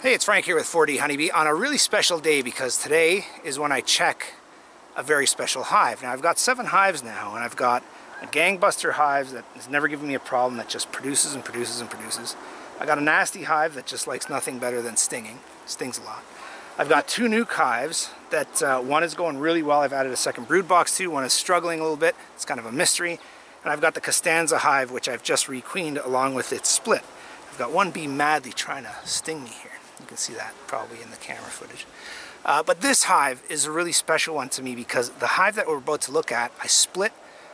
Hey, it's Frank here with 4D Honeybee on a really special day because today is when I check a very special hive. Now I've got 7 hives now, and I've got a gangbuster hive that has never given me a problem, that just produces and produces and produces. I got a nasty hive that just likes nothing better than stinging. Stings a lot. I've got 2 nuke hives that one is going really well. I've added a second brood box to. One is struggling a little bit. It's kind of a mystery. And I've got the Costanza hive, which I've just requeened along with its split. I've got one bee madly trying to sting me here. You can see that probably in the camera footage. But this hive is a really special one to me because the hive that we're about to look at, I split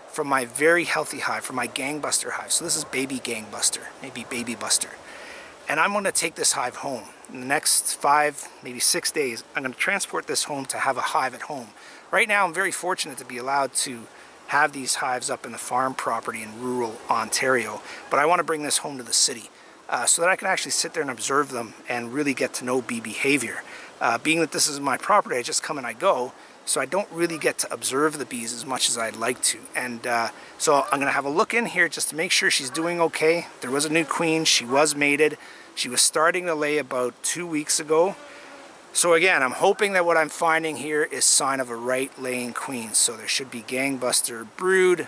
from my very healthy hive, from my gangbuster hive. So this is baby gangbuster, maybe baby buster. And I'm going to take this hive home. In the next 5, maybe 6 days, I'm going to transport this home to have a hive at home. Right now I'm very fortunate to be allowed to have these hives up in the farm property in rural Ontario, but I want to bring this home to the city. So that I can actually sit there and observe them and really get to know bee behavior. Being that this is my property, I just come and I go, so I don't really get to observe the bees as much as I'd like to. And so I'm going to have a look in here just to make sure she's doing okay. There was a new queen, she was mated, she was starting to lay about 2 weeks ago. So again, I'm hoping that what I'm finding here is sign of a right laying queen. So there should be gangbuster brood,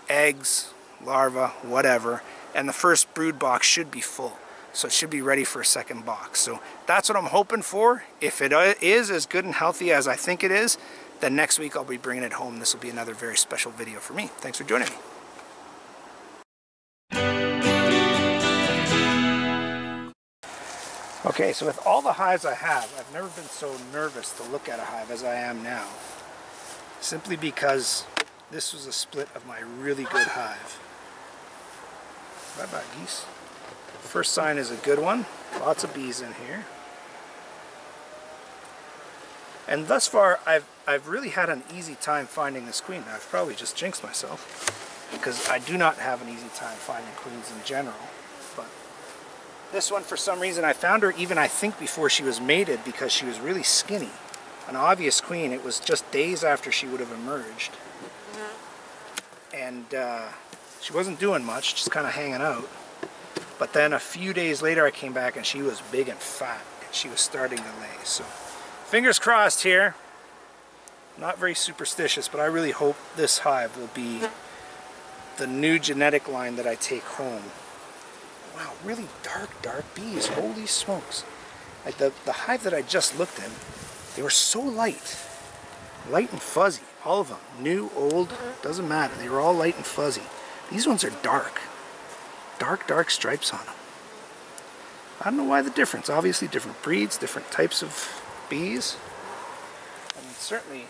eggs, larva, whatever. And the first brood box should be full. So it should be ready for a second box. So that's what I'm hoping for. If it is as good and healthy as I think it is, then next week I'll be bringing it home. This will be another very special video for me. Thanks for joining me. Okay, so with all the hives I have, I've never been so nervous to look at a hive as I am now. Simply because this was a split of my really good hive. Bye-bye, geese. First sign is a good one. Lots of bees in here. And thus far, I've really had an easy time finding this queen. Now, I've probably just jinxed myself because I do not have an easy time finding queens in general. But this one, for some reason, I found her even, I think, before she was mated because she was really skinny. An obvious queen. It was just days after she would have emerged. And she wasn't doing much, just kind of hanging out. But then a few days later I came back and she was big and fat. And she was starting to lay. So fingers crossed here. Not very superstitious, but I really hope this hive will be the new genetic line that I take home. Wow, really dark bees. Holy smokes. Like the hive that I just looked in, they were so light. Light and fuzzy. All of them. New, old, doesn't matter. They were all light and fuzzy. These ones are dark. Dark stripes on them. I don't know why the difference. Obviously different breeds, different types of bees. And it's certainly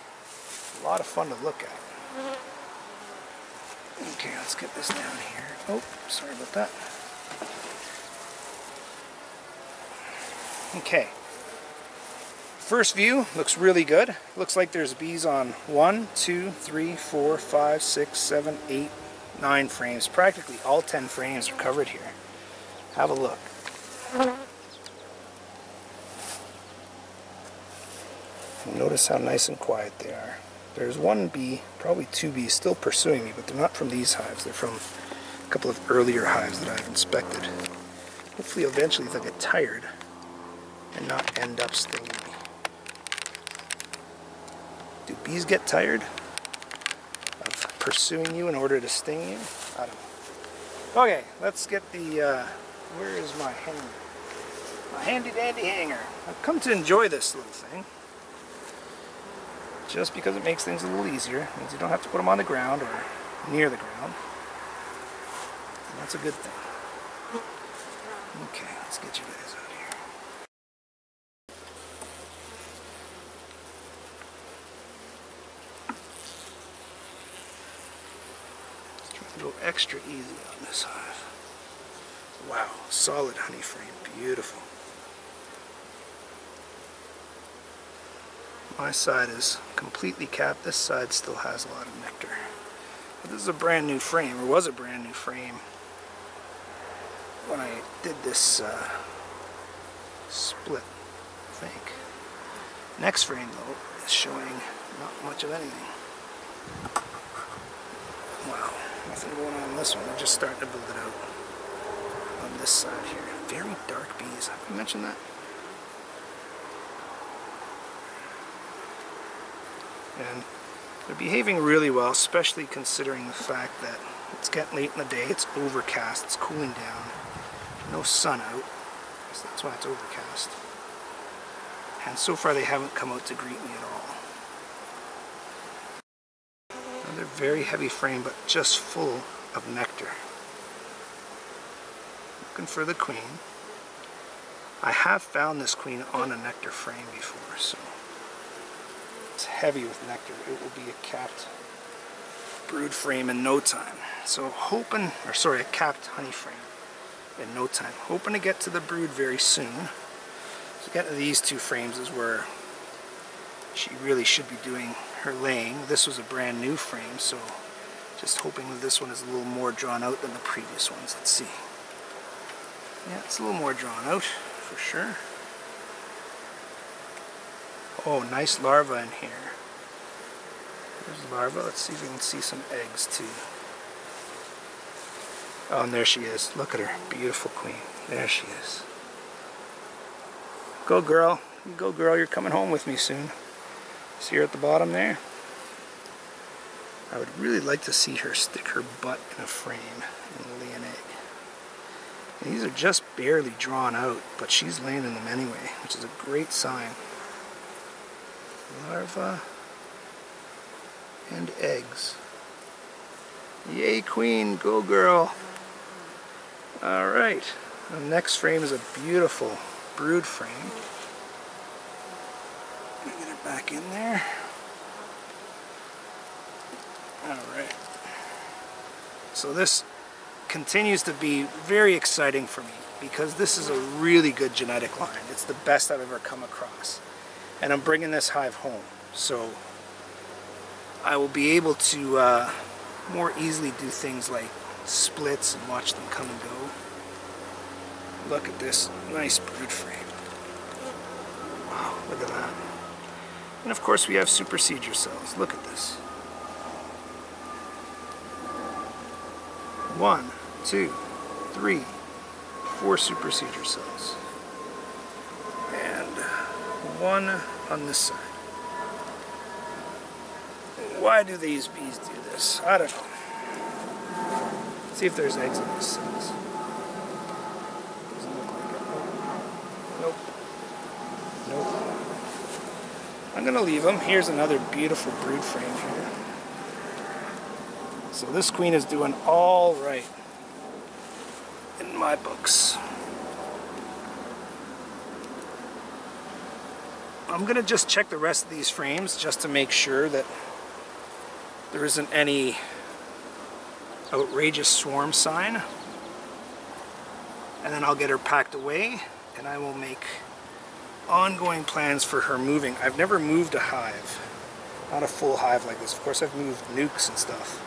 a lot of fun to look at. Okay, let's get this down here. Oh, sorry about that. Okay. First view looks really good. Looks like there's bees on 1, 2, 3, 4, 5, 6, 7, 8, 9 frames. Practically all 10 frames are covered here. Have a look. And notice how nice and quiet they are. There's one bee, probably 2 bees still pursuing me, but they're not from these hives. They're from a couple of earlier hives that I've inspected. Hopefully eventually they'll get tired and not end up stinging me. Do bees get tired of pursuing you in order to sting you? I don't know. Okay, let's get the, where is my hanger? My handy dandy hanger. I've come to enjoy this little thing. Just because it makes things a little easier. It means you don't have to put them on the ground or near the ground. And that's a good thing. Okay, let's get you guys out here. Go extra easy on this hive. Wow, solid honey frame, beautiful. My side is completely capped. This side still has a lot of nectar. But this is a brand new frame, or was a brand new frame when I did this split, I think. Next frame though is showing not much of anything. Wow. Nothing going on this one. We're just starting to build it out on this side here. Very dark bees. Have I mentioned that? And they're behaving really well, especially considering the fact that it's getting late in the day, it's overcast, it's cooling down, no sun out, so that's why it's overcast. And so far they haven't come out to greet me at all. Another very heavy frame, but just full of nectar. Looking for the queen. I have found this queen on a nectar frame before, so it's heavy with nectar. It will be a capped brood frame in no time. So hoping, or sorry, a capped honey frame in no time. Hoping to get to the brood very soon. So getting to these two frames is where she really should be doing her laying. This was a brand new frame, so just hoping that this one is a little more drawn out than the previous ones. Let's see. Yeah, it's a little more drawn out, for sure. Oh, nice larva in here. There's larva. Let's see if we can see some eggs too. Oh, and there she is. Look at her. Beautiful queen. There she is. Go girl. Go girl. You're coming home with me soon. See her at the bottom there? I would really like to see her stick her butt in a frame and lay an egg. And these are just barely drawn out, but she's laying in them anyway, which is a great sign. Larva and eggs. Yay, queen. Go girl. Alright. The next frame is a beautiful brood frame. Get her back in there. Alright. So this continues to be very exciting for me because this is a really good genetic line. It's the best I've ever come across. And I'm bringing this hive home. So I will be able to more easily do things like splits and watch them come and go. Look at this nice brood frame. Wow, look at that. And of course we have supersedure cells. Look at this. 1, 2, 3, 4 supersedure cells. And 1 on this side. Why do these bees do this? I don't know. Let's see if there's eggs in these cells. Doesn't look like it. Nope. Nope. I'm gonna leave them. Here's another beautiful brood frame here. So this queen is doing all right in my books. I'm gonna just check the rest of these frames just to make sure that there isn't any outrageous swarm sign, and then I'll get her packed away and I will make ongoing plans for her moving. I've never moved a hive, not a full hive like this. Of course I've moved nukes and stuff,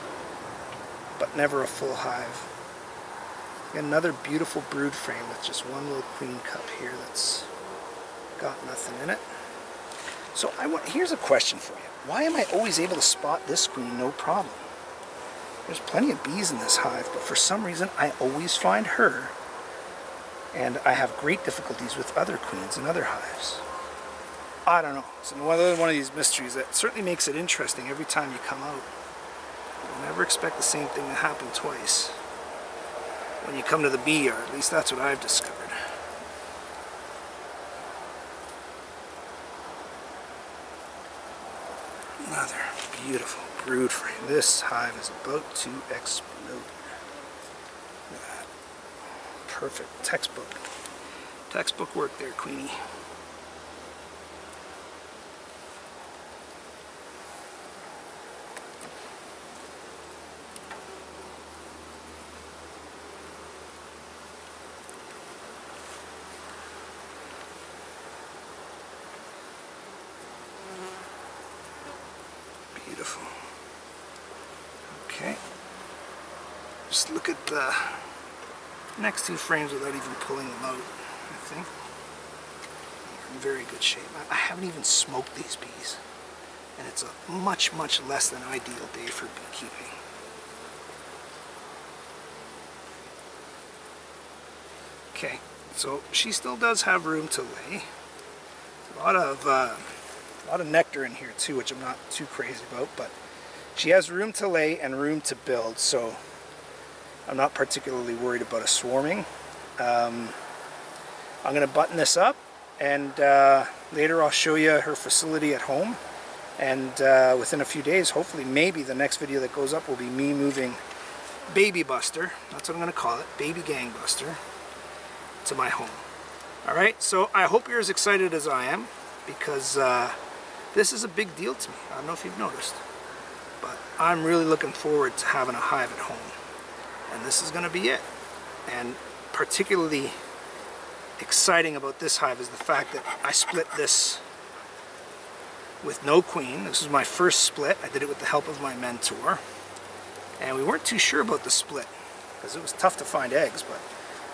but never a full hive. Got another beautiful brood frame with just one little queen cup here that's got nothing in it. So here's a question for you. Why am I always able to spot this queen no problem? There's plenty of bees in this hive, but for some reason I always find her, and I have great difficulties with other queens in other hives. I don't know. It's another one of these mysteries that certainly makes it interesting every time you come out. You'll never expect the same thing to happen twice when you come to the bee yard. At least that's what I've discovered. Another beautiful brood frame. This hive is about to explode. Look at that. Perfect. Textbook work there, Queenie. Beautiful. Okay. Just look at the next two frames without even pulling them out, I think. They're in very good shape. I haven't even smoked these bees, and it's a much, much less than ideal day for beekeeping. Okay, so she still does have room to lay. A lot of A lot of nectar in here too, which I'm not too crazy about, but she has room to lay and room to build, so I'm not particularly worried about a swarming. I'm going to button this up, and later I'll show you her facility at home. And within a few days, hopefully, maybe the next video that goes up will be me moving Baby Buster, that's what I'm going to call it, Baby Gangbuster, to my home. Alright, so I hope you're as excited as I am, because this is a big deal to me. I don't know if you've noticed, but I'm really looking forward to having a hive at home. And this is going to be it. And particularly exciting about this hive is the fact that I split this with no queen. This was my first split. I did it with the help of my mentor. And we weren't too sure about the split because it was tough to find eggs, but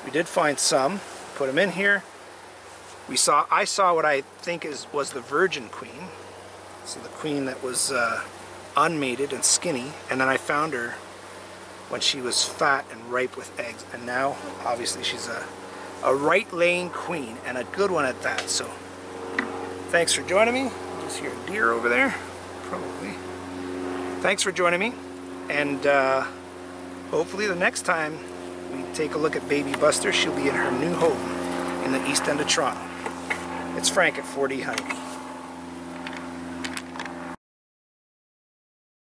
we did find some. Put them in here. I saw what I think was the virgin queen. So the queen that was unmated and skinny, and then I found her when she was fat and ripe with eggs, and now obviously she's a right-laying queen, and a good one at that. So thanks for joining me. Just hear a deer over there, probably. Thanks for joining me, and hopefully the next time we take a look at Baby Buster, she'll be in her new home in the east end of Toronto. It's Frank at 4D Honeybee.